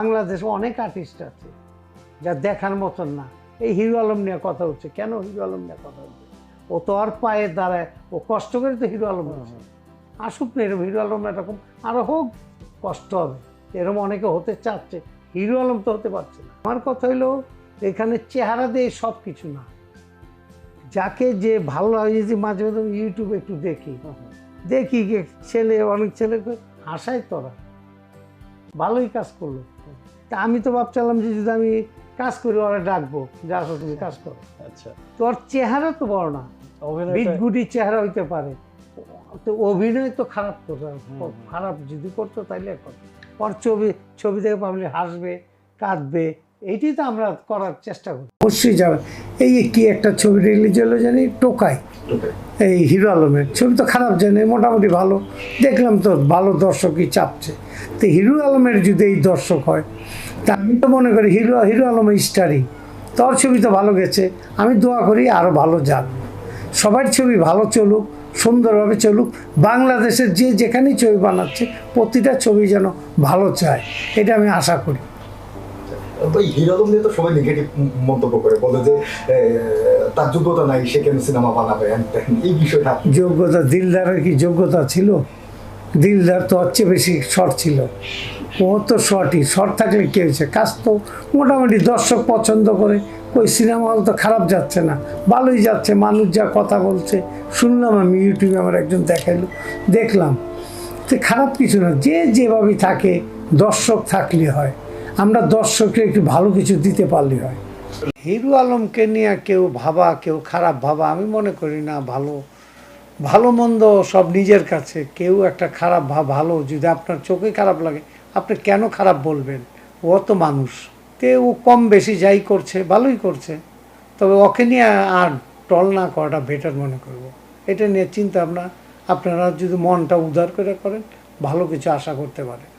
বাংলাদেশে অনেক আর্টিস্ট আছে যা দেখার মতন না। এই হিরো আলম নিয়ে কথা হচ্ছে, কেন হিরো আলম নিয়ে কথা হচ্ছে? ও তো আর পায়ে দাঁড়ায়, ও কষ্ট করে তো হিরো আলম হচ্ছে। আসুক না এরকম হিরো আলম, এরকম আরো হোক, কষ্ট হবে। এরকম অনেকে হতে চাচ্ছে, হিরো আলম তো হতে পারছে না। আমার কথা হইলো এখানে চেহারা দিয়ে সব কিছু না, যাকে যে ভালো লাগে। যে মাঝে মাঝে ইউটিউবে একটু দেখি ছেলে, অনেক ছেলেকে হাসায়, তোরা ভালোই কাজ করলো। তা আমি তো ভাবছিলাম যে যদি আমি কাজ করি ওরা ডাকবো, যে আসো তুমি কাজ করো। আচ্ছা, তোর চেহারা তো বড় না, বিটগুটি চেহারা হইতে পারে, তো অভিনয় তো খারাপ করতো, খারাপ যদি করতো তাইলে করতো। ওর ছবি দেখে পাবলিক হাসবে, কাঁদবে, এইটি তো আমরা করার চেষ্টা করি। অবশ্যই যাবে। এই কি একটা ছবি রিলিজ হলো জানি, টোকাই, এই হিরো আলমের ছবি তো খারাপ জানি, মোটামুটি ভালো দেখলাম, তো ভালো দর্শকই চাপছে। তো হিরো আলমের যদি এই দর্শক হয়, তা আমি তো মনে করি হিরো আলমের স্টারই, তোর ছবি তো ভালো গেছে, আমি দোয়া করি আরও ভালো যাক, সবার ছবি ভালো চলুক, সুন্দরভাবে চলুক। বাংলাদেশের যে যেখানেই ছবি বানাচ্ছে প্রতিটা ছবি যেন ভালো চায়, এটা আমি আশা করি। হিরো আলম নিয়ে তো সবাই নেগেটিভ মন্তব্য করে, বলে যে তার যোগ্যতা নাই, সে কেন সিনেমা বানাবে। এই বিষয়টা, যোগ্যতা, দিলদারের কি যোগ্যতা ছিল? দিলদার তো হচ্ছে বেশি শর্ট ছিল, ও তো শর্ট থাকলে কী হয়েছে? কাজ তো মোটামুটি দর্শক পছন্দ করে, ওই সিনেমা হল তো খারাপ যাচ্ছে না, ভালোই যাচ্ছে। মানুষ যা কথা বলছে শুনলাম, আমি ইউটিউবে আমার একজন দেখাইলো, দেখলাম, তো খারাপ কিছু না। যে যেভাবে থাকে, দর্শক থাকলে হয়, আমরা দর্শককে একটু ভালো কিছু দিতে পারলে হয়। হিরো আলমকে নিয়ে কেউ খারাপ ভাবা আমি মনে করি না। ভালো মন্দ সব নিজের কাছে। কেউ একটা খারাপ ভালো, যদি আপনার চোখে খারাপ লাগে, আপনি কেন খারাপ বলবেন? ও তো মানুষ, ও কম বেশি যাই করছে ভালোই করছে, তবে ওকে নিয়ে আর টল না করাটা বেটার মনে করব। এটা নিয়ে চিন্তা আপনারা যদি মনটা উদার করে করেন, ভালো কিছু আশা করতে পারেন।